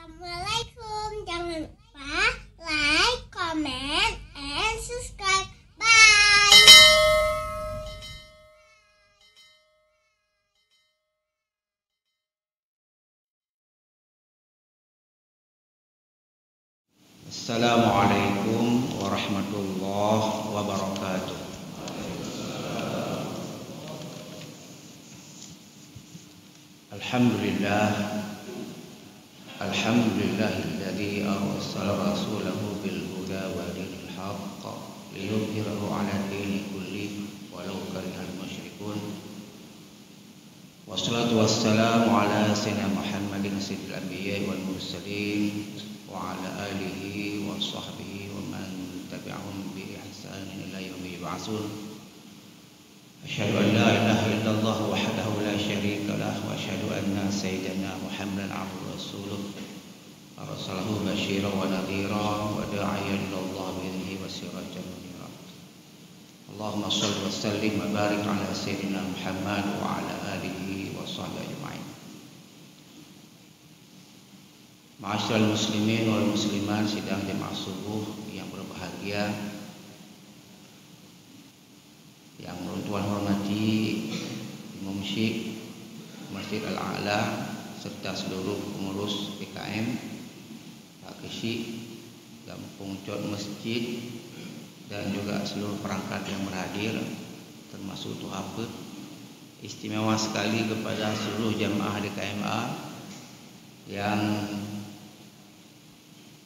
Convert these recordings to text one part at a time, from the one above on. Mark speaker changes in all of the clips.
Speaker 1: Assalamualaikum. Jangan lupa like, comment, and subscribe. Bye.
Speaker 2: Assalamualaikum warahmatullahi wabarakatuh. Alhamdulillahilladzi arsala rasulahu bil huda wa dinil haqq liyudhhirahu 'ala dini kulli walau karihal musyrikun. Wassalatu wassalamu ala sayyidina Muhammadin sayyidil anbiya'i wal mursalin wa ala alihi wa sahbihi wa man tabi'ahum bi ihsanin ila yaumil ba'tsun. Asyhadu an la ilaha illallah wahdahu la syarika lah wa asyhadu anna sayyidina Muhammadan 'abduhu wa rasuluh arsalahu basyiran wa nadhiran wa da'iyan ila Allah bi idnihi wa sirajan munira. Allahumma shalli wa sallim wa barik ala sayyidina Muhammad wa ala alihi wa sahbihi ajma'in. Ma'asyiral muslimin wal muslimat sidang jemaah subuh yang berbahagia, yang Tuhan hormati Imam Syekh Masjid Al-A'la serta seluruh pengurus PKM, Pak Syekh, Kampung Cot Masjid, dan juga seluruh perangkat yang berhadir, termasuk Tuh Hafid. Istimewa sekali kepada seluruh jamaah DKMA yang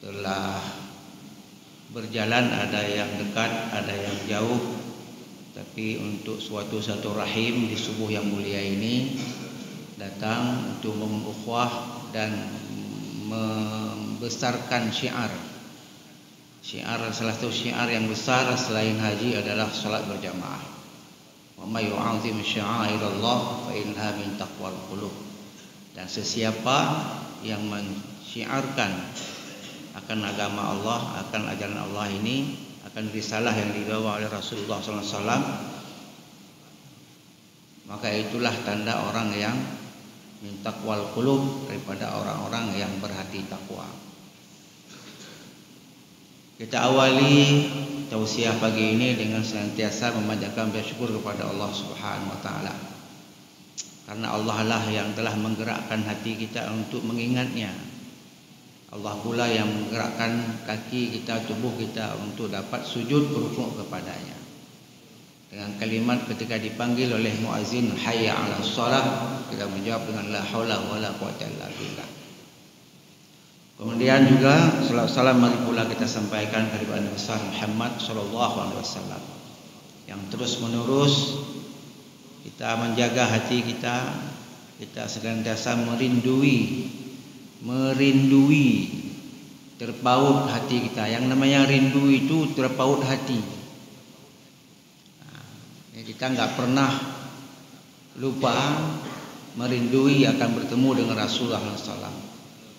Speaker 2: telah berjalan, ada yang dekat, ada yang jauh, tapi untuk suatu rahim di subuh yang mulia ini datang untuk mengukhuwah dan membesarkan syiar. Salah satu syiar yang besar selain haji adalah salat berjamaah. Wa may yu'azzim sya'airallah fa innaha min taqwal qulub. Dan sesiapa yang mensyiarkan akan agama Allah, akan ajaran Allah ini, akan risalah yang dibawa oleh Rasulullah SAW, maka itulah tanda orang yang min taqwal qulub, daripada orang-orang yang berhati takwa. Kita awali tausiah pagi ini dengan senantiasa memanjatkan bersyukur kepada Allah Subhanahu wa taala. Karena Allah lah yang telah menggerakkan hati kita untuk mengingatnya. Allah pula yang menggerakkan kaki kita, tubuh kita untuk dapat sujud berukuk kepadanya. Dengan kalimat ketika dipanggil oleh muazzin hayya 'alas shalah, kita menjawab dengan la haula wala quwwata illa billah. Kemudian juga salawat salam mari pula kita sampaikan kepada Nabi besar Muhammad sallallahu alaihi wasallam yang terus menerus kita menjaga hati kita, kita senantiasa merindui, terpaut hati kita. Yang namanya rindu itu terpaut hati. Kita nggak pernah lupa merindui akan bertemu dengan Rasulullah SAW,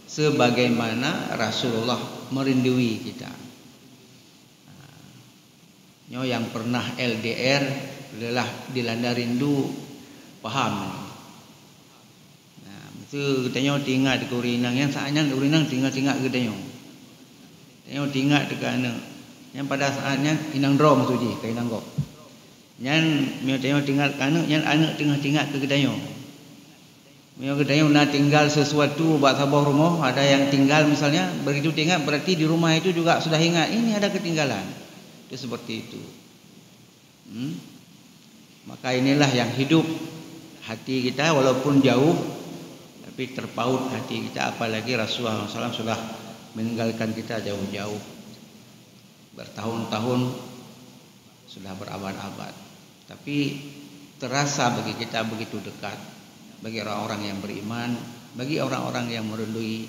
Speaker 2: sebagaimana Rasulullah merindui kita. Yang pernah LDR adalah dilanda rindu, paham. Itu katanya tinggal di Kurinang, yang saatnya di Kurinang tinggal katanya. Tengok tinggal dekat anak. Yang pada saatnya inang drom tu je, ke inang kau. Yang mio tengok tinggal ke anak, yang anak tinggal ke kedayo. Mio kedayo nak tinggal sesuatu buat sabah rumah, ada yang tinggal misalnya, begitu tinggal berarti di rumah itu juga sudah ingat ini ada ketinggalan. Itu seperti itu. Maka inilah yang hidup hati kita walaupun jauh, tapi terpaut hati kita, apalagi Rasulullah SAW sudah meninggalkan kita jauh-jauh, bertahun-tahun, sudah berabad-abad, tapi terasa bagi kita begitu dekat, bagi orang-orang yang beriman, bagi orang-orang yang merindui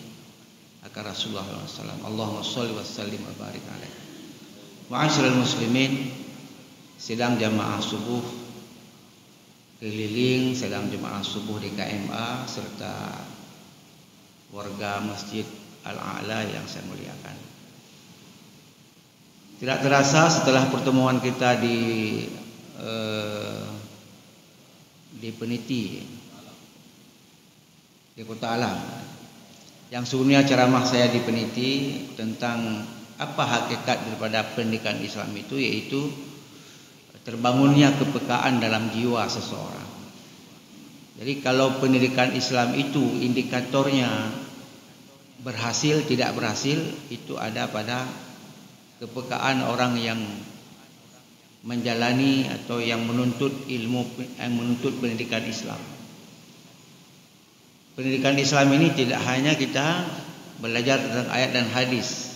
Speaker 2: akan Rasulullah SAW. Allahumma sholli wa sallim wa barik alaihi. Ma'asyiral muslimin, sidang jamaah subuh keliling, sedang jemaah subuh di KMA serta warga Masjid Al-A'la yang saya muliakan. Tidak terasa setelah pertemuan kita di Peniti, di Kota Alam, yang sebelumnya ceramah saya di Peniti tentang apa hakikat daripada pendidikan Islam itu, yaitu terbangunnya kepekaan dalam jiwa seseorang. Jadi kalau pendidikan Islam itu indikatornya berhasil tidak berhasil, itu ada pada kepekaan orang yang menjalani atau yang menuntut ilmu, yang menuntut pendidikan Islam. Pendidikan Islam ini tidak hanya kita belajar tentang ayat dan hadis.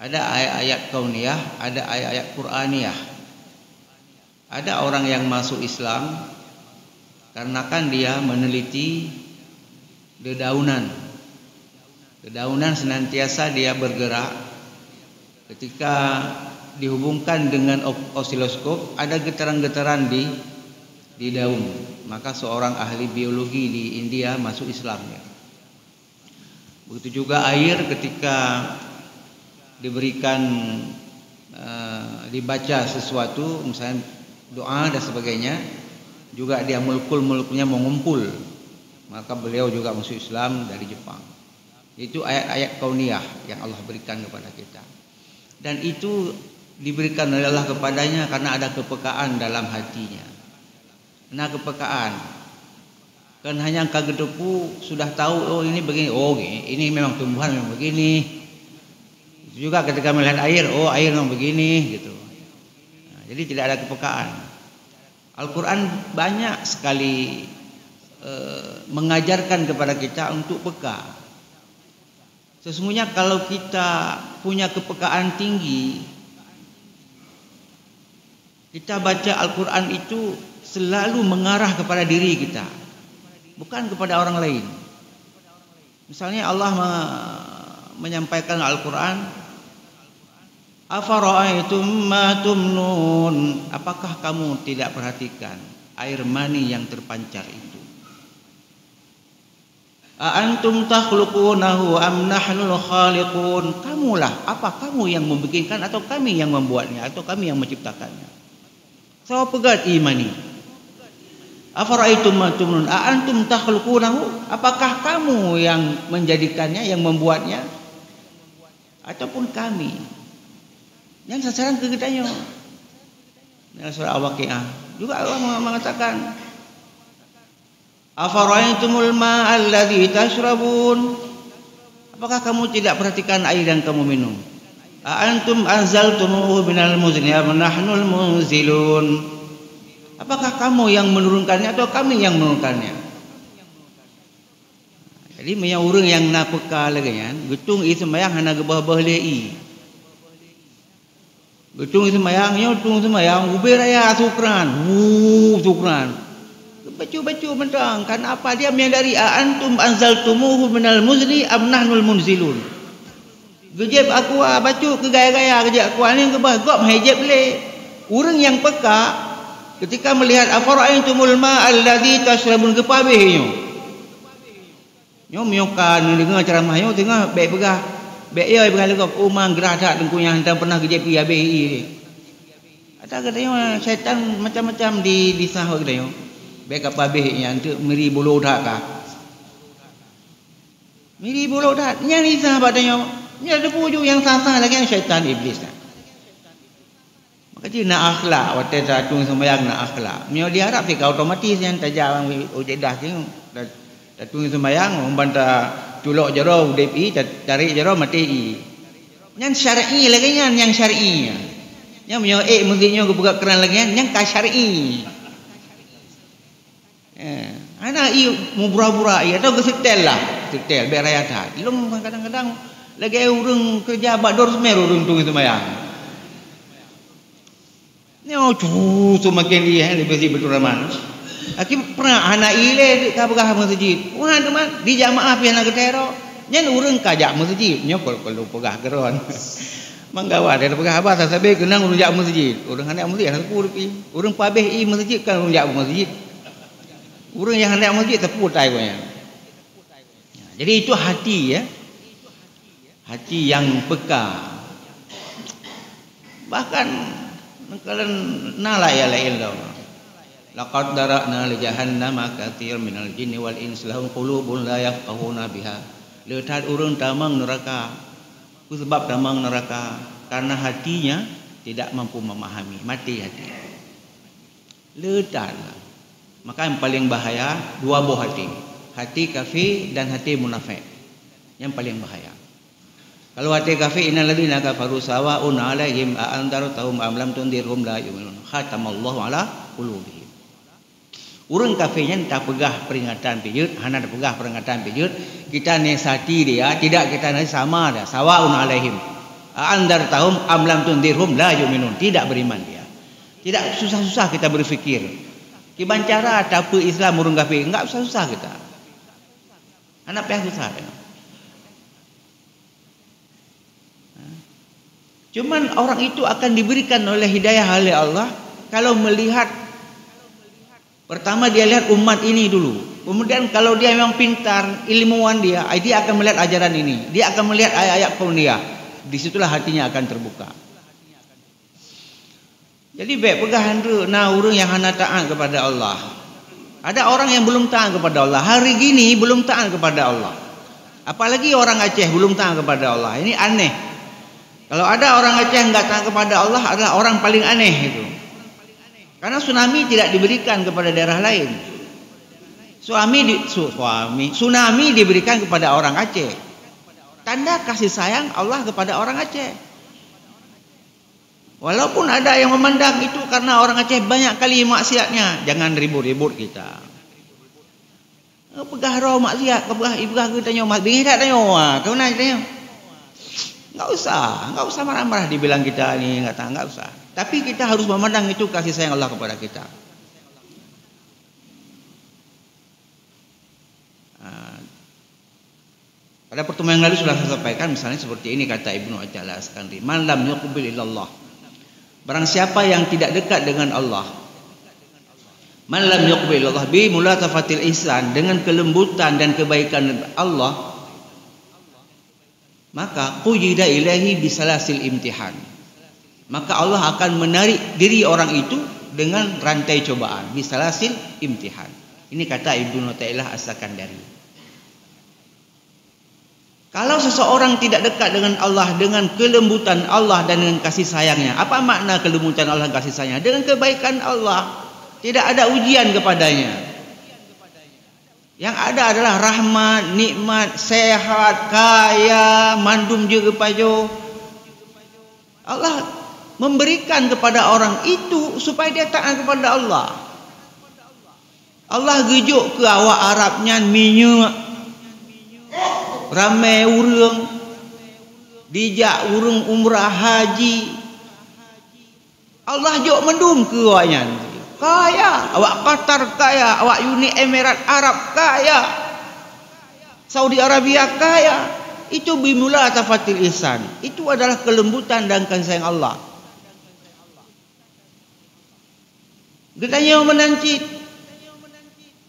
Speaker 2: Ada ayat-ayat kauniyah, ada ayat-ayat Qur'aniyah. Ada orang yang masuk Islam karena kan dia meneliti dedaunan. Dedaunan senantiasa dia bergerak. Ketika dihubungkan dengan osiloskop, ada getaran-getaran di daun. Maka seorang ahli biologi di India masuk Islam ya. Begitu juga air, ketika diberikan dibaca sesuatu, misalnya doa dan sebagainya, juga dia molekul-molekulnya mengumpul, maka beliau juga masuk Islam dari Jepang. Itu ayat-ayat kauniyah yang Allah berikan kepada kita, dan itu diberikan oleh Allah kepadanya karena ada kepekaan dalam hatinya. Nah, kepekaan kan hanya kaget depu sudah tahu, oh ini begini, oh ini memang tumbuhan memang begini. Itu juga ketika melihat air, oh air memang begini gitu. Nah, jadi tidak ada kepekaan. Al-Quran banyak sekali mengajarkan kepada kita untuk peka. Sesungguhnya kalau kita punya kepekaan tinggi, kita baca Al-Quran itu selalu mengarah kepada diri kita, bukan kepada orang lain. Misalnya Allah menyampaikan Al-Quran, afara'aitum ma tumnun, apakah kamu tidak perhatikan air mani yang terpancar itu? A antum takhluqunahu am nahnul khaliqun, kamulah, apa kamu yang membikinkan atau kami yang membuatnya atau kami yang menciptakannya? So pegat imani. Afara'aitum ma tumnun a antum takhluqunahu, apakah kamu yang menjadikannya, yang membuatnya, ataupun kami? Yang sasaran ke kitanya. Dalam surah Al-Waqiah juga Allah mengatakan, afara'aitumul ma'al ladzi tashrabun, apakah kamu tidak perhatikan air yang kamu minum? A antum anzaltumuhu minal muzni am nahnul munzilun, apakah kamu yang menurunkannya atau kami yang menurunkannya? Jadi punya orang yang nak peka lagi kan, getung i sembayang hana gebah-bah lei. Getung i sembayang, nyotung sembayang, ubi raya sukran. Sukran. Baca-baca mentang, kan apa dia menyadari antum anzaltumuhu minal muzni am nahnul munzilun. Gejep aku baca ke gaya-gaya gejep aku ni gebah gop hejep le. Orang yang peka ketika melihat afara'aitumul ma'al ladzi tashrabun kepabehnya. Nyo miokan dengar ceramah nyo tengah baik pegah. Baik ya pengal kau umang gerah dak dengku yang hendak pernah ke JP ABI ni. Ada katanya syaitan macam-macam di sahur katanya. Baik apa abih yang tu meri bulu dak ka. Meri bulu dak yang ni sah katanya. Ni ada puju yang sah-sah lagi yang syaitan iblis dah. Maka dia nak akhlak, waktu satu sembahyang nak akhlak. Mio diharap ke otomatis yang tajam ujedah sing datung sembahyang membantah culok jero DPI tarik jero mati i. Yang syar'i lagi yang syar'i. Yang mio mestinya ke buka keran lagi yang ka syar'i. Ana i mubura-bura i atau ke setel lah, setel beraya dah. Belum kadang-kadang lagi urang kerja bak dor semer urang tung sembahyang. Ni semakin dia lebih betul ramai. Aki pernah anak ile ka begah masjid. Wah teman di jamaah pian nak tero. Nyen urang kajak masjid. Nyo kalau pegah geron. Manggawa ada pegah apa sabe kenang urang jak masjid. Urang hendak masjid tepu pi. Urang pabeh i masjid kan urang jak masjid. Urang yang hendak masjid tepu tai punya. Jadi itu hati ya. Hati yang peka. Bahkan kalian nala ya la ilaha. Laqad dara'na li jahannama katsir minal jinni wal insi lahum qulubun la yafqahuna biha Letat urang tamang neraka. Sebab tamang neraka karena hatinya tidak mampu memahami, mati hati. Letatlah. Maka yang paling bahaya dua buah hati. Hati kafir dan hati munafik. Yang paling bahaya. Kalau hati kafir, innal ladzina kafaru sawa'un 'alaihim a anzartahum am lam tundirhum la yu'minun. Khatamallahu 'ala qulubihim. Urang kafirnya tak pegah peringatan pijut, hana tak pegah peringatan pijut, kita nasihati dia, tidak kita nasihati sama dah. Sawa'un 'alaihim a anzartahum am lam tundirhum la yu'minun. Tidak beriman dia. Tidak susah-susah kita berfikir. Gimana cara apa Islam urang kafir? Enggak susah-susah kita. Anak payah susah dia. Cuman orang itu akan diberikan oleh hidayah oleh Allah kalau melihat, pertama dia lihat umat ini dulu. Kemudian kalau dia memang pintar, ilmuwan dia akan melihat ajaran ini. Dia akan melihat ayat-ayat kauniyah. Disitulah hatinya akan terbuka. Jadi baik pegahan tu nah orang yang hana taat kepada Allah. Ada orang yang belum taat kepada Allah. Hari gini belum taat kepada Allah. Apalagi orang Aceh belum taat kepada Allah. Ini aneh. Kalau ada orang Aceh enggak taat kepada Allah adalah orang paling aneh itu. Karena tsunami tidak diberikan kepada daerah lain. Tsunami diberikan kepada orang Aceh. Tanda kasih sayang Allah kepada orang Aceh. Walaupun ada yang memandang itu karena orang Aceh banyak kali maksiatnya, jangan ribut-ribut kita. Pegah roh maksiat, pegah kita tanya mak bingit tak tanya, kau nak tanya. Enggak usah marah-marah dibilang kita ni enggak usah. Tapi kita harus memandang itu kasih sayang Allah kepada kita. Pada pertemuan yang lalu sudah saya sampaikan misalnya seperti ini kata Ibnu Athaillah As-Sakandari, man lam yuqbil ilallah. Barang siapa yang tidak dekat dengan Allah, man lam yuqbil ilallah bi mulatafatil ihsan, dengan kelembutan dan kebaikan Allah, maka quyida ilahi bisalasil imtihan. Maka Allah akan menarik diri orang itu dengan rantai cobaan, bisalasil imtihan. Ini kata Ibnu Athaillah As-Sakandari. Kalau seseorang tidak dekat dengan Allah, dengan kelembutan Allah dan dengan kasih sayangnya. Apa makna kelembutan Allah dan kasih sayangnya? Dengan kebaikan Allah. Tidak ada ujian kepadanya. Yang ada adalah rahmat, nikmat, sehat, kaya, mandum juga pajo. Allah memberikan kepada orang itu supaya dia taat kepada Allah. Allah gejuk ke awak Arabnya minyak. Ramai urang dijak urang umrah haji. Allah jok mendum ke awaknya. Kaya, awak Qatar kaya, awak Uni Emirat Arab kaya, Saudi Arabia kaya. Itu bimula tafatil ihsan. Itu adalah kelembutan dan kasih sayang Allah. Gedanya menancit,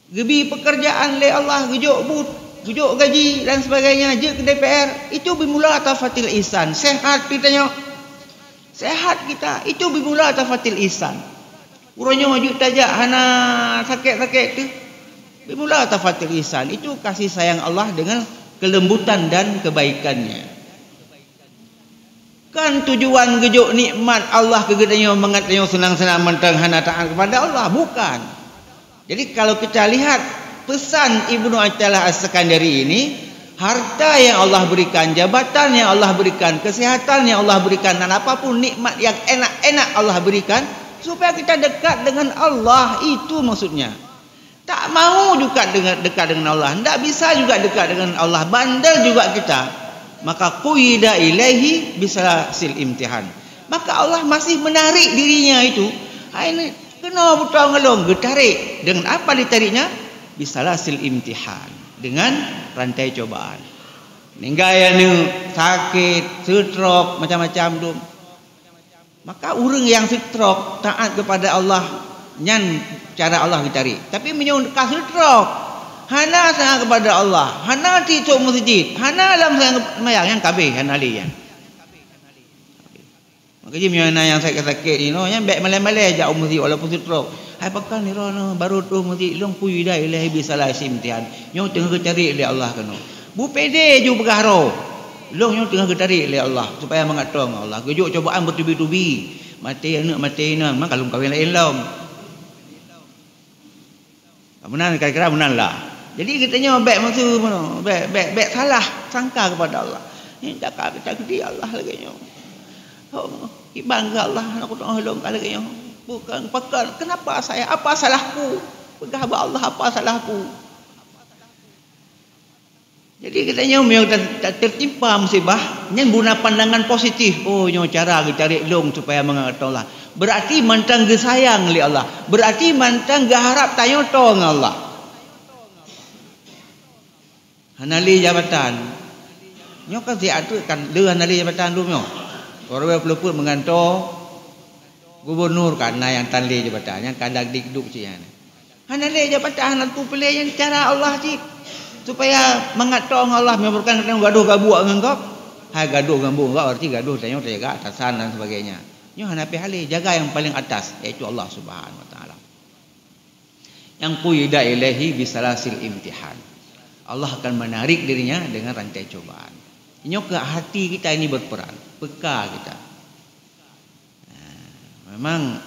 Speaker 2: gebi pekerjaan le Allah gejuk but, gejuk gaji dan sebagainya je ke DPR. Itu bimula tafatil ihsan. Sehat kita tengok, sehat kita. Itu bimula tafatil ihsan. Urangnya maju tajak hana sakit-sakit tu. Bimula tafatil ihsan. Itu kasih sayang Allah dengan kelembutan dan kebaikannya. Kan tujuan gejuk nikmat Allah kegedanya mengatnya senang-senang mentang hana taat kepada Allah, bukan. Jadi kalau kita lihat pesan Ibnu Athaillah As-Sakandari ini, harta yang Allah berikan, jabatan yang Allah berikan, kesehatan yang Allah berikan, dan apapun nikmat yang enak-enak Allah berikan supaya kita dekat dengan Allah, itu maksudnya. Tak mau juga dekat dengan Allah, tidak bisa juga dekat dengan Allah, bandel juga kita. Maka quyida ilaihi bisalasil imtihan. Maka Allah masih menarik dirinya itu. Ini kena betul ngelong, ditarik. Dengan apa ditariknya? Bisalasil imtihan, dengan rantai cobaan. Ninggaya ni sakit, stroke, macam-macam tu. Maka orang yang stroke taat kepada Allah, nyan cara Allah ditarik. Tapi menyong kasih stroke, hana sayang kepada Allah, hana tidur masjid, hana dalam sayang mayang yang kabeh hana li yang. Maka je menyana yang sakit-sakit ni no, yang baik malai-malai ajak masjid walaupun stroke. Hai pakal ni rono baru tu masjid long kuida ilahi bisalah simtihan. Nyong tengah cari oleh Allah kano. Bu pede ju bergahro. Long nyo tengah getarik oleh Allah supaya mengatong Allah. Gejuk cobaan bertubi-tubi. Mati anak memang kalau kawin lain long. Benar kira-kira benar lah. Jadi katanya baik maksud mana? Baik salah sangka kepada Allah. Ini tak kita gede Allah lagi nyo. Oh, bangga Allah nak tolong lagi nyo. Bukan pakai kenapa saya? Apa salahku? Pegah Allah apa salahku? Jadi katanya yang tak tertimpa musibah, nyen guna pandangan positif. Oh, nyo cara cari long supaya mengat Allah. Berarti mantang ge sayang li Allah. Berarti mantang ge harap tayo tong Allah. Hanali jabatan. Nyo kan siatu kan le hanali jabatan dulu nyo. Orang peluput menganto gubernur kan yang tanli jabatan yang kadang dikduk cian. Hanali jabatan tu pilih yang cara Allah cik. Supaya mengatong Allah memerlukan gaduh gabuk dengan kau. Hai gaduh gabuk kau arti gaduh tanya jaga atasan dan sebagainya. Nyo hanapi hale jaga yang paling atas yaitu Allah Subhanahu wa taala. Yang quyida ilahi bisalasil imtihan. Allah akan menarik dirinya dengan rantai cobaan. Nyo ke hati kita ini berperan, peka kita. Memang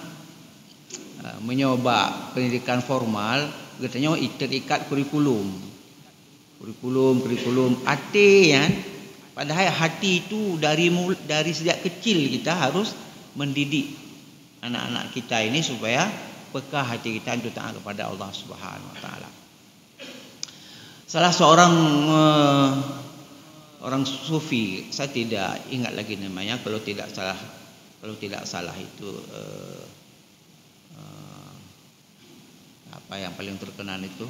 Speaker 2: menyoba pendidikan formal katanya terikat kurikulum hati ya. Padahal hati itu dari sejak kecil kita harus mendidik anak-anak kita ini supaya peka hati kita untuk taat kepada Allah Subhanahu wa taala. Salah seorang orang sufi, saya tidak ingat lagi namanya, kalau tidak salah itu apa yang paling terkenal itu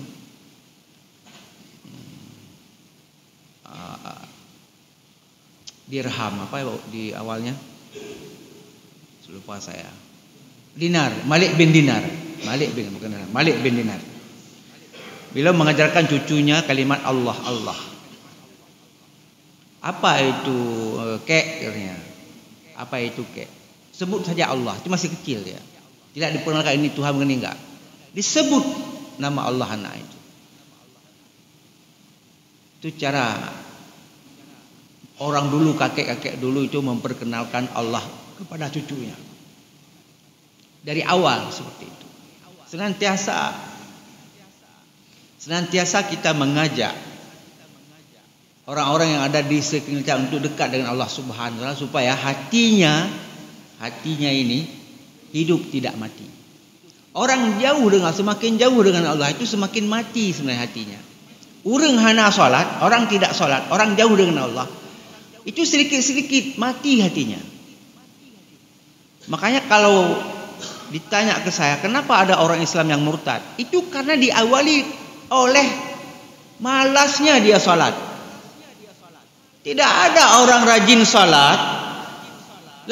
Speaker 2: dirham apa di awalnya lupa saya. Malik bin Dinar. Beliau mengajarkan cucunya kalimat Allah. Apa itu kek? Apa itu kek? Sebut saja Allah. Itu masih kecil ya. Tidak diperkenalkan ini Tuhan begini enggak. Disebut nama Allah anak itu. Itu cara orang dulu, kakek-kakek dulu itu memperkenalkan Allah kepada cucunya. Dari awal seperti itu. Senantiasa kita mengajak orang-orang yang ada di sekeliling kita untuk dekat dengan Allah Subhanahu wa taala supaya hatinya ini hidup tidak mati. Orang semakin jauh dengan Allah itu semakin mati sebenarnya hatinya. Orang hana solat, orang tidak solat, orang jauh dengan Allah. Itu sedikit-sedikit mati hatinya. Makanya kalau ditanya ke saya, kenapa ada orang Islam yang murtad? Itu karena diawali oleh malasnya dia solat. Tidak ada orang rajin solat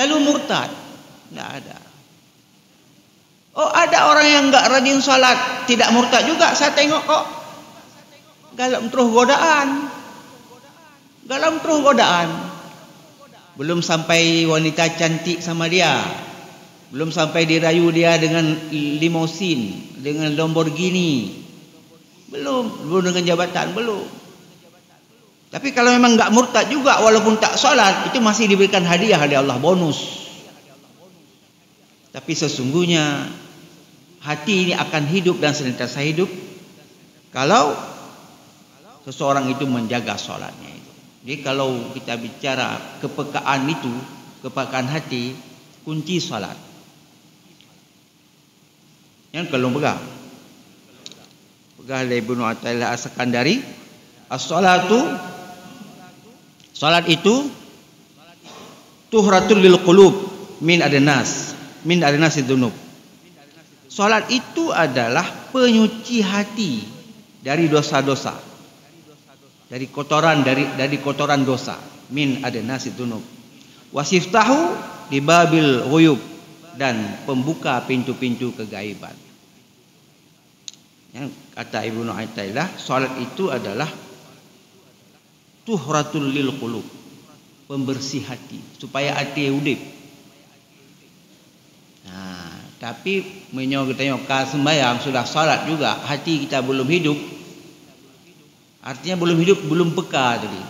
Speaker 2: lalu murtad. Tidak ada. Oh, ada orang yang enggak rajin solat tidak murtad juga. Saya tengok kok galam terus godaan. Belum sampai wanita cantik sama dia. Belum sampai dirayu dia dengan limosin, dengan Lamborghini. Belum dengan jabatan, belum. Tapi kalau memang enggak murtad juga walaupun tak solat, itu masih diberikan hadiah oleh Allah, bonus. Tapi sesungguhnya hati ini akan hidup dan senantiasa hidup kalau seseorang itu menjaga solatnya itu. Jadi kalau kita bicara kepekaan hati, kunci solat. Yang kalau pegah dari Ibnu Athaillah As-Sakandari, salat itu tuhratul lil qulub min adnas dzunub. Salat itu adalah penyuci hati dari dosa-dosa, dari kotoran dosa, min adnas dzunub. Wasiftahu di babil ghuyub, dan pembuka pintu-pintu kegaiban. Yang kata Ibnu Athaillah, salat itu adalah tuhratul lil qulub, pembersih hati supaya hati udip. Nah, tapi menyok sembahyang sudah salat juga hati kita belum hidup, Artinya belum hidup, belum peka tadi.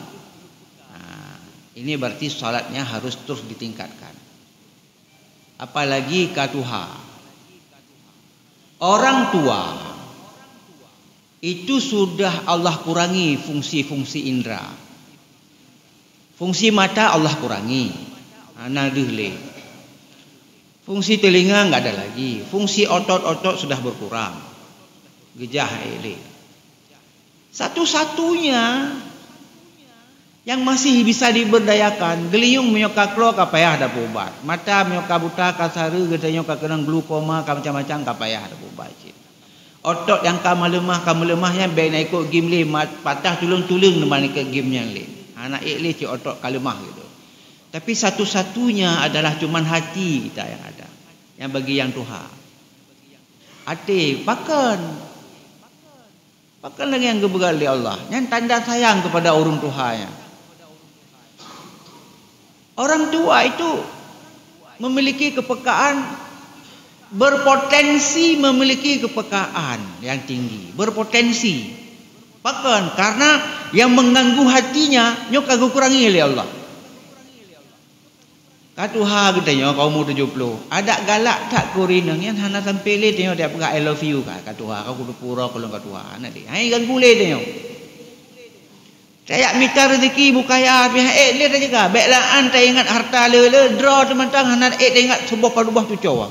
Speaker 2: Ini berarti salatnya harus terus ditingkatkan. Apalagi katuha. Orang tua itu sudah Allah kurangi fungsi-fungsi indera. Fungsi mata Allah kurangi. Nadih. Fungsi telinga enggak ada lagi. Fungsi otot-otot sudah berkurang. Gejah ele. Satu-satunya yang masih bisa diberdayakan, geliung menyoka klo kapayah ada ubat. Mata menyoka buta kasara gedenya kenang glukoma macam-macam kapayah ada ubat. Otot yang kamu lemahnya baik nak ikut game le patah tulung-tulung depan ikut game yang le. Anak le cik otot kalemah gitu. Tapi satu-satunya adalah cuman hati kita yang ada. Yang bagi yang Tuhan. Hati pakan lagi yang kebegal oleh Allah. Yang tanda sayang kepada orang Tuhannya. Orang tua itu memiliki kepekaan, berpotensi memiliki kepekaan yang tinggi, berpotensi. Bahkan karena yang mengganggu hatinya nyok aku kurangi oleh Allah. Katuha katanya kau umur 70. Ada galak tak kurinang yang hana sampai le tengok dia pegang I love you katuha kau kudu pura kalau katuha anak dia. Hai ganggu le tengok. Saya minta rezeki bukaya pihak le tak jaga. Baiklah tak ingat harta le draw teman-teman hana tak ingat sebuah padubah tu cawa.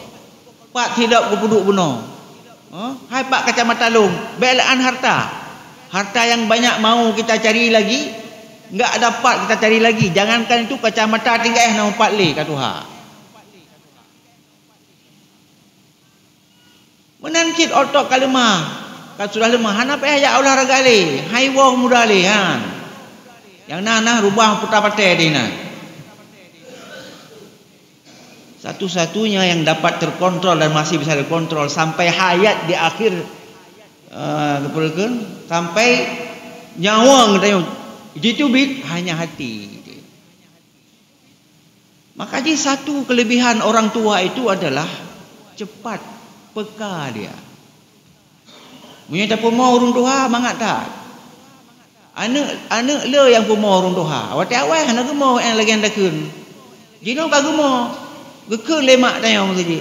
Speaker 2: Pak tidak kupuduk benar. Hai pak kacamata long. Baiklah harta. Harta yang banyak mau kita cari lagi. Enggak dapat kita cari lagi. Jangankan itu kacamata tinggal nak empat le kat Tuhan. Menancit otot kalemah. Kan sudah lemah. Hana payah ya olahraga le. Hai wah muda le han. Yang nanah rubah putar patai dia. Satu-satunya yang dapat terkontrol dan masih bisa dikontrol sampai hayat di akhir sampai nyawa katanya ditubit hanya hati. Makanya satu kelebihan orang tua itu adalah cepat peka dia. Punya tak mau orang tua mangat tak. Anak le yang mau orang tua. Awak awal anak mau yang lagi anda kun. Jino bagu mau gekun lemak tanya om saja.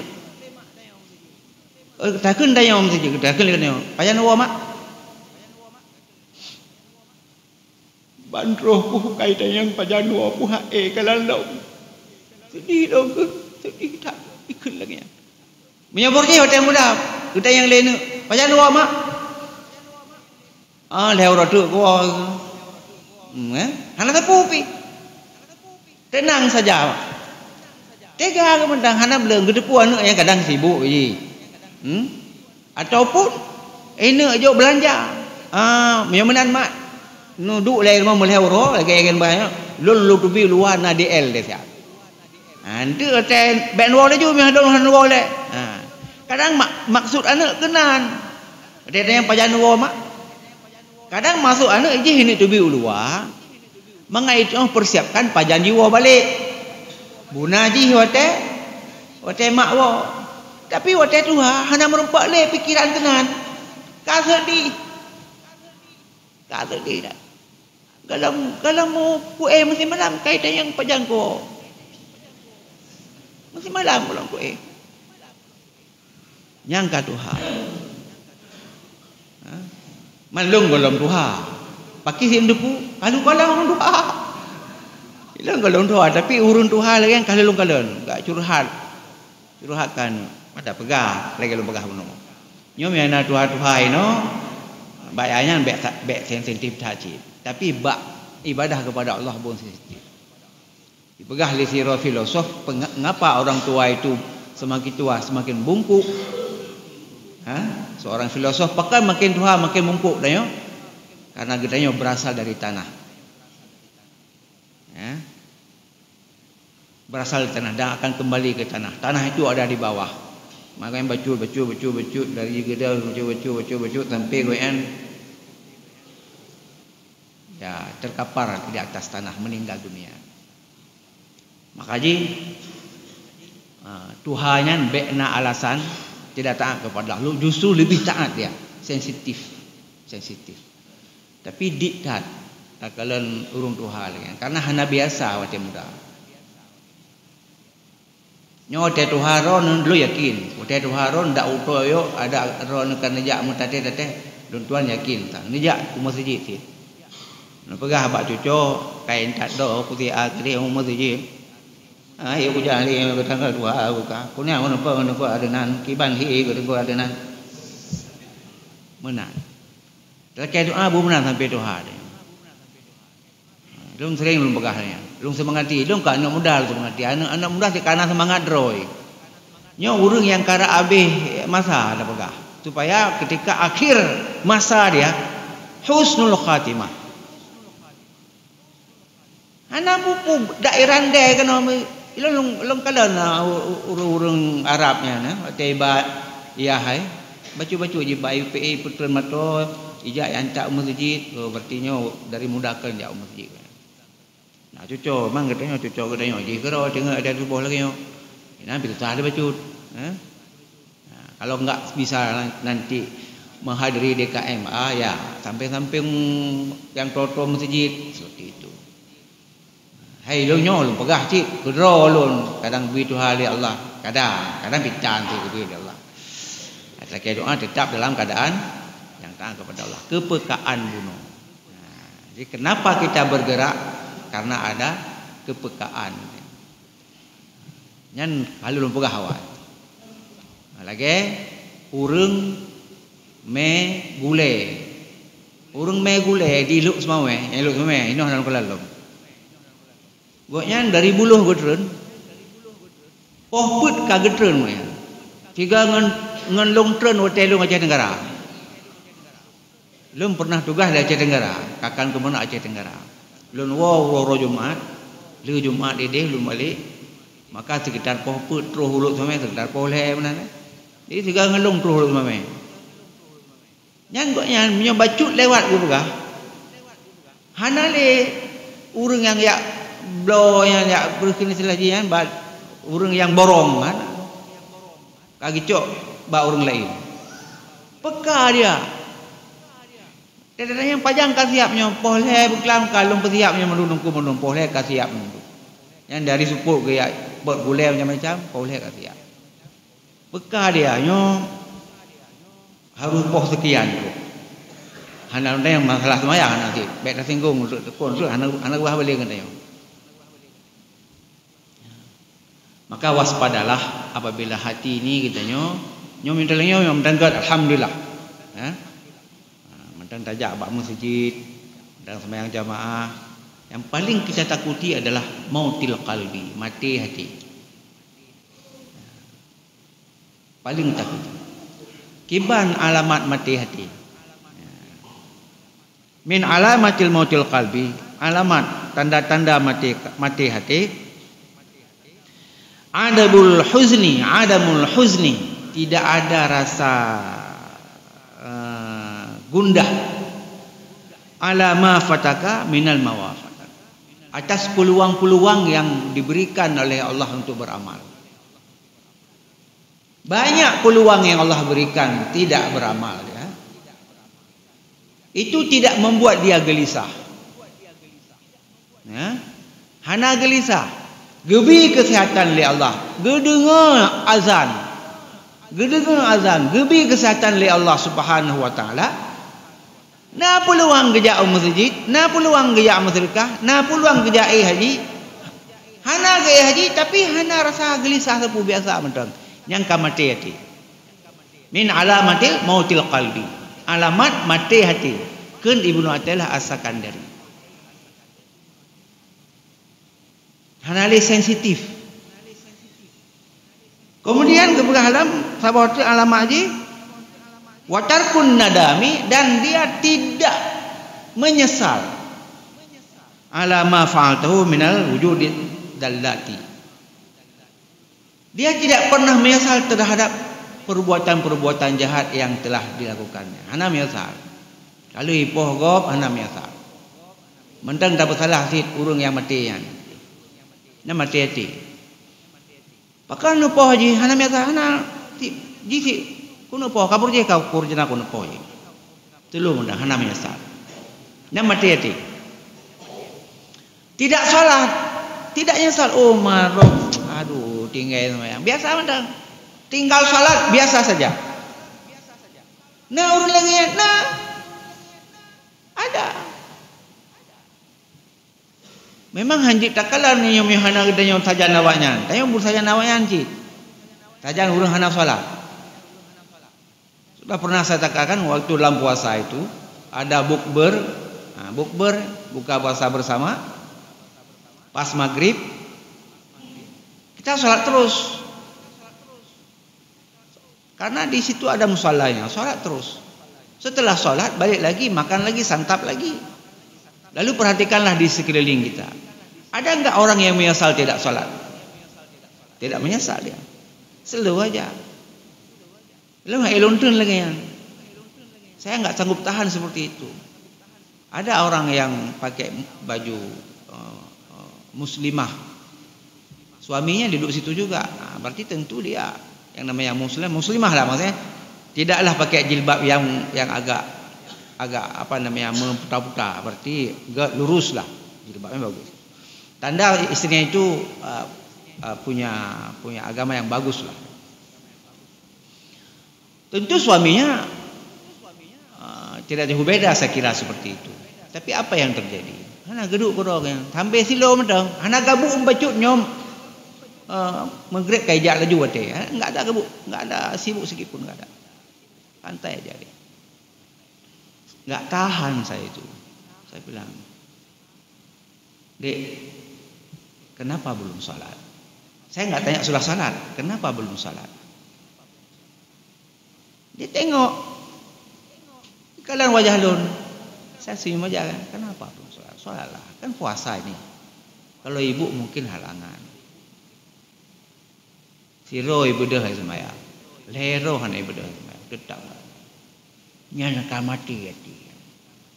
Speaker 2: Takun tanya om saja. Takun tanya. Pajan wa mak. Bandroh puh kaitan yang pajan wa puh kalau lau. Sedih dong ke. Sedih tak ikut lagi. Menyabornya hotel muda. Kita yang lain pajan wa mak. Leo rotu ko. Hana tapu pi. Tenang saja. Tega ke mentang hana belum gedepu anak yang kadang sibuk je. Ataupun ina jo belanja. Menyamanan mak. Nuduk lai mau meleh ro lagi agen banyak. Lun lu tubi luar na DL dia siap. Nanti hotel ben wo ju meh dong han wo le. Kadang maksud anak kenan. Ada yang pajan wo mak. Kadang masuk anak je ini tubi luar. Mengai persiapkan pajan jiwa balik. Buna ji hotel mak wo. Tapi hotel tu hana merempak le pikiran tenan. Ka sedih dah. Kalau mau kuih mesti malam kaitan yang pajan ko. Mesti malam pulang kuih. Yang ka Tuhan. Malung golong Tuhan. Pakai sim depu, kalau orang Tuhan. Hilang golong Tuhan, tapi urun Tuhan lagi yang kalung. Enggak curhatkan. Ada pegah, lagi lu pegah benar. Nyom yang na Tuhan no. Bayarnya bek sensitif tajib. Tapi ibadah kepada Allah pun sensitif. Dipegah oleh si filosof, mengapa orang tua itu semakin tua semakin bungkuk? Seorang filosof pakai makin tua makin bungkuk dah yo. Karena gedanya berasal dari tanah. Berasal dari tanah dan akan kembali ke tanah. Tanah itu ada di bawah. Makanya bacut dari geda bacut sampai goyan ya terkapar di atas tanah meninggal dunia. Makanya Tuhannya bekna alasan tidak taat kepada Allah, justru lebih taat dia, sensitif. Tapi diktat akalan urung Tuhan lagi. Karena hana biasa wate muda. Nyo te Tuhan ron lu yakin. Wate Tuhan ron ndak utoyo ada ron kan nejak mutate tete. Dun tuan yakin tang nejak ku masjid ti. Nah pegah bak cuco kain tak do putih agri masjid. Ayo ku jali tanggal 2 buka. Kunya mana apa adenan kiban hi ko adenan. Menang. Terkait doa bu menang sampai Tuhan. Lung sering lung pegahnya. Lung semangati, lung kan anak muda lung semangati. Anak muda si karena semangat roy. Nyo urang yang kara abih masa ada pegah. Supaya ketika akhir masa dia husnul khatimah. Anak buku daerah deh kan lung kalan urang Arabnya na tiba ya hai baca-baca je bayu PA putran mato ijak antak masjid berarti dari mudahkan jauh masjid. Nah cuco mang katanya cuco katanya di kero tengok ada tubuh lagi yo. Ini ambil ada bacut. Nah, kalau enggak bisa nanti menghadiri DKM ya sampai-sampai yang toto masjid seperti itu. Hai lu nyol pegah cik kedro lun kadang begitu hal Allah kadang bican tu begitu Allah. Laki doa tetap dalam keadaan yang taat kepada Allah, kepekaan bunuh. Nah, jadi kenapa kita bergerak? Karena ada kepekaan. Nyan halu lumpuh awal. Lagi urang me gule. Urang me gule di luk semua yang luk semua ini dalam kelalom. Goknya dari buluh gedren. Pohput ka gedren moya. Tiga ngan longtren hotel Aceh Tenggara. Lum pernah tugas di Aceh Tenggara, kakan ke mana Aceh Tenggara. Lun ro Jumat, lu Jumat dede lum balik. Maka sekitar pohput terus huluk sampai sekitar poleh mana. Jadi tiga ngelong terus huluk sampai. Nyan punya bacut lewat ku begah. Hanale urang yang ya blow yang ya berkini selagi kan urang yang borong kan. Kaki cok ba orang lain. Peka dia. Dia yang pajang kasiapnya poleh beklam kalung kasiapnya menunungku poleh kasiap menungku. Yang dari supuk ke buat gulai macam-macam poleh kasiap. Peka dia nyo harus poh sekian tu. Hana yang masalah semayang nanti. Baik dah singgung untuk tekun tu anak buah balik katanya. Maka waspadalah apabila hati ini kitanya nyo minta lagi nyo mendengar alhamdulillah. Mentan tajak bak masjid dan sembahyang jamaah. Yang paling kita takuti adalah mautil qalbi, mati hati. Paling takut. Kiban alamat mati hati. Min alamatil mautil qalbi, alamat tanda-tanda mati hati. Adamul huzni, tidak ada rasa gundah. Ala ma fataka minal mawafat, atas peluang-peluang yang diberikan oleh Allah untuk beramal. Banyak peluang yang Allah berikan tidak beramal ya. Itu tidak membuat dia gelisah ya. Hana gelisah. Gebi kesihatan oleh Allah. Gedengar azan. Gebi kesihatan oleh Allah Subhanahu wa taala. Na peluang kerja masjid, na peluang kerja sedekah, na peluang kerja haji. Hana gaya haji tapi hana rasa gelisah sepu biasa mentang. Yang kamati hati. Min alamatil mautil qalbi. Alamat mati hati. Kun Ibnu Athaillah As-Sakandari. Hanali sensitif. Kemudian kebelah alam sahabat alamat haji watarkun nadami, dan dia tidak menyesal ala ma fa'altahu minal wujudi dallati. Dia tidak pernah menyesal terhadap perbuatan-perbuatan jahat yang telah dilakukannya. Hana menyesal. Kalau ipoh gop hana menyesal. Mentang tak bersalah sit urang yang mati yan. Na mati hati. Pakan nupoh haji hana menyesal hana jisi kuno poh kabur je kau kurjana kuno poh je. Telu mudah hana menyesal. Yang mati hati. Tidak sholat, tidaknya sholat. Oh marok, aduh tinggal sembahyang. Biasa mandang. Tinggal sholat biasa saja. Nah urun lagi ya, nah ada. Memang hanjit takalan ni yang hana gedanya saja nawaknya. Tayo bur saja nawaknya hanjit. Saja urun hana sholat. Sudah pernah saya katakan waktu dalam puasa itu ada bukber, bukber buka puasa bersama. Pas maghrib kita sholat terus. Karena di situ ada musallanya, sholat terus. Setelah sholat balik lagi, makan lagi, santap lagi. Lalu perhatikanlah di sekeliling kita. Ada enggak orang yang menyesal tidak sholat? Tidak menyesal dia. Slow aja. Lalu elontun lagi yang. Saya enggak sanggup tahan seperti itu. Ada orang yang pakai baju muslimah. Suaminya duduk situ juga. Nah, berarti tentu dia yang namanya muslimah lah maksudnya. Tidaklah pakai jilbab yang agak apa namanya memputar-putar. Berarti lurus lah. Jilbabnya bagus. Tanda istrinya itu punya agama yang bagus lah. Tentu suaminya tidak jauh beda saya kira seperti itu. Tapi apa yang terjadi? Hana geduk kodok yang sampai silo mentang. Hana gabuk membacut nyom. Menggrek kayak laju wate. Enggak ada gabuk, enggak ada sibuk sikit pun enggak ada. Santai aja dia. Enggak tahan saya itu. Saya bilang, "Dek, kenapa belum salat?" Saya enggak tanya sudah salat, kenapa belum salat? Dia tengok. Kalian wajah lun. Saya senyum aja kan. Kenapa belum salat? Salatlah, kan puasa ini. Kalau ibu mungkin halangan. Siro ibu dah semaya. Lero han ibu dah semaya. Tetap. Nyana kan mati hati.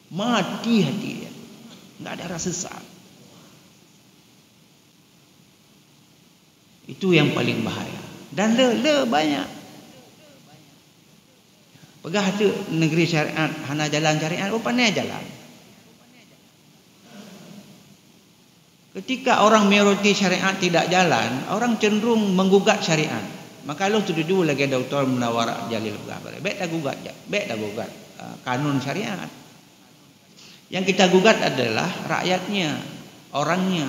Speaker 2: Mati hati dia. Enggak ada rasa sesak. Itu yang paling bahaya. Dan le banyak. Pegah tu negeri syariat, hana jalan syariat, oh pandai jalan. Ketika orang majoriti syariat tidak jalan, orang cenderung menggugat syariat. Maka lo tu dulu lagi Dr. Munawar Jalil Ghabar. Baik dah gugat kanun syariat. Yang kita gugat adalah rakyatnya, orangnya.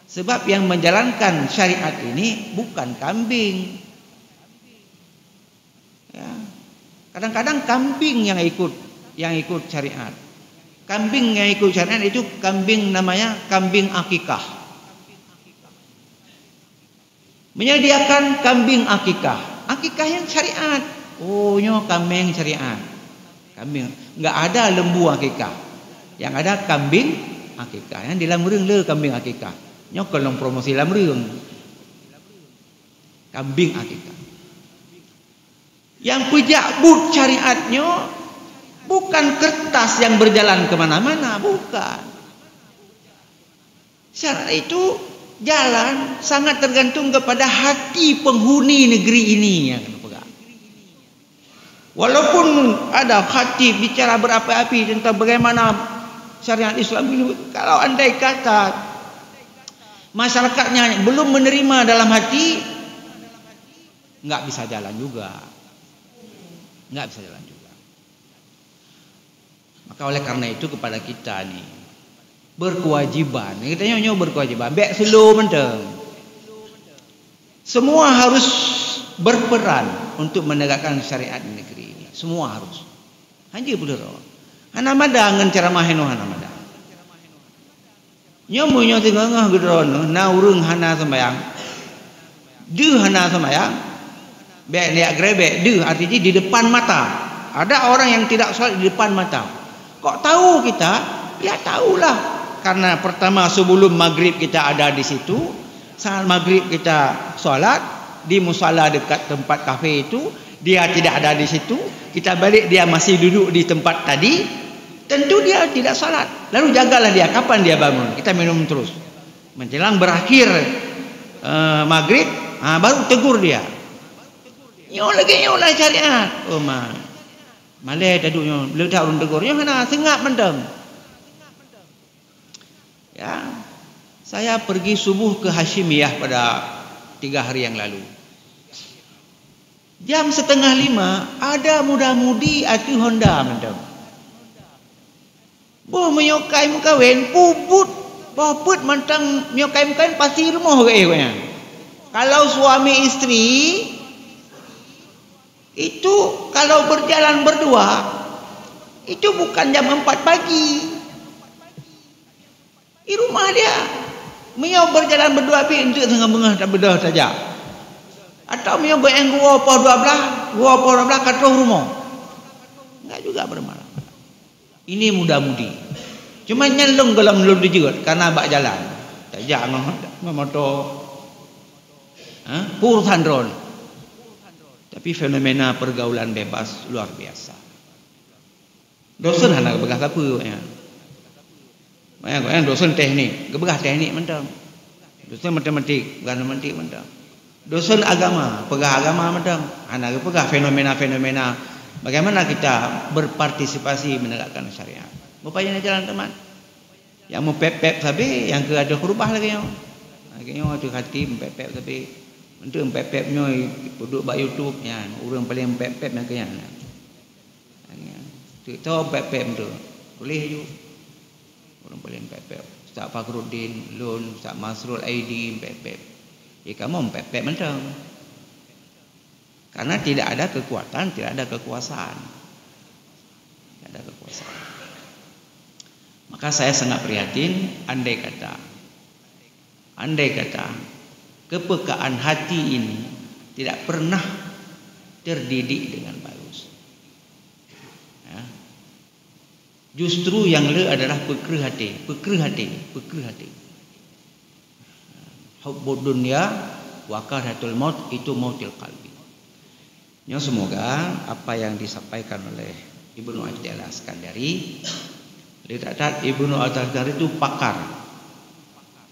Speaker 2: Sebab yang menjalankan syariat ini bukan kambing. Ya. Kadang-kadang kambing yang ikut syariat. Kambing yang ikut syariat itu kambing namanya kambing akikah. Menyediakan kambing akikah. Akikah yang syariat. Oh, nyo kambing syariat. Kambing. Enggak ada lembu akikah. Yang ada kambing akikah. Yang di dalam reng le kambing akikah. Nyo kalau promosi dalam reng. Kambing akikah. Yang pejabat syariatnya bukan kertas yang berjalan kemana-mana, bukan. Syariat itu jalan sangat tergantung kepada hati penghuni negeri ini yang kena pegang. Walaupun ada khatib bicara berapi-api tentang bagaimana syariat Islam ini, kalau andai kata masyarakatnya belum menerima dalam hati, nggak bisa jalan juga. Nggak bisa jalan juga. Maka oleh karena itu kepada kita nih berkewajiban. Kita nyonya berkewajiban. Baik selo menteng. Semua harus berperan untuk menegakkan syariat di negeri ini. Semua harus. Hanya boleh roh. Hana madang ngan ceramah heno hana madang. Nyomu nyo tingangah gedron na urung hana sembayang. Du hana sembayang. Baik lihat grebek, artinya di depan mata. Ada orang yang tidak sholat di depan mata. Kok tahu kita? Ya tahulah. Karena pertama sebelum maghrib kita ada di situ. Saat maghrib kita sholat di musala dekat tempat kafe itu. Dia tidak ada di situ. Kita balik dia masih duduk di tempat tadi. Tentu dia tidak sholat. Lalu jagalah dia kapan dia bangun. Kita minum terus. Menjelang berakhir maghrib, baru tegur dia. Nyo lagi nyo lah syariat. Oh malai taduknya letak urun tegur. Nyo hana sengap mendem. Ya, saya pergi subuh ke Hashimiyah pada 3 hari yang lalu. Jam 4:30 ada muda-mudi atu Honda macam. Boh menyokai mukawin pubut poput mantang menyokai mukawin pasti rumah ke nya. Kalau suami istri itu kalau berjalan berdua itu bukan jam 4 pagi. Di rumah dia miau berjalan berdua pi untuk tengah-tengah tak bedah saja. Atau miau bereng gua apa 12 kat rumah. Enggak juga bermalam. Ini muda-mudi. Cuma nyelung dalam belum dijerat karena bak jalan. Tak jangan motor. Pur sandron. Tapi fenomena pergaulan bebas luar biasa. Dosen hendak begah apa ya? Dosen teknik, gebegah teknik mentang. Dosen matematik, matematik mentang. Dosen agama, pegah agama mentang. Anak pegah fenomena-fenomena bagaimana kita berpartisipasi menegakkan syariat. Rupanya jalan teman. Yang mau pep-pep tapi yang ke ada berubah lagi yang. Akhirnya ada hati pep-pep tapi untuk pep-pepnya duduk bak YouTube ya, orang paling pep-pep yang kenyang. Tahu pep-pep tu. Boleh juga. Orang paling pep-pep. Ustaz Fakhruddin, Lun, Ustaz Masrul Aidi, pep-pep. Kamu pep-pep macam. Karena tidak ada kekuatan, tidak ada kekuasaan. Tidak ada kekuasaan. Maka saya sangat prihatin, andai kata kepekaan hati ini tidak pernah terdidik dengan bagus. Ya. Justru yang le adalah peker hati. Hubbud dunya wa karahatul maut itu mautil qalbi. Ya, semoga apa yang disampaikan oleh Ibnu Athaillah Iskandari, Ibnu Athaillah itu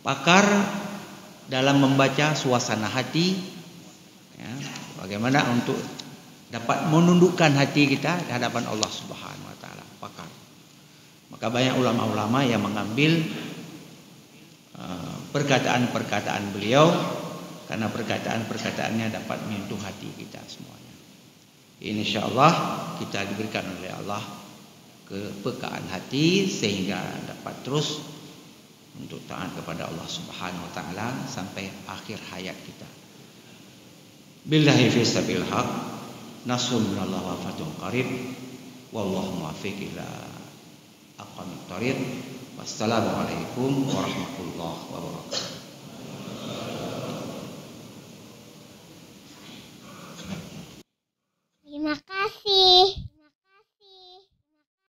Speaker 2: pakar dalam membaca suasana hati, ya, bagaimana untuk dapat menundukkan hati kita di hadapan Allah Subhanahu wa taala. Pakar. Maka banyak ulama-ulama yang mengambil perkataan-perkataan beliau karena perkataan-perkataannya dapat menyentuh hati kita semuanya. Insyaallah kita diberikan oleh Allah kepekaan hati sehingga dapat terus untuk taat kepada Allah Subhanahu wa taala sampai akhir hayat kita. Billahi fi sabil haq, nasrun minallahi wa fathun qarib. Wallahu muwaffiq ila aqwamit thariq. Wassalamualaikum warahmatullahi wabarakatuh.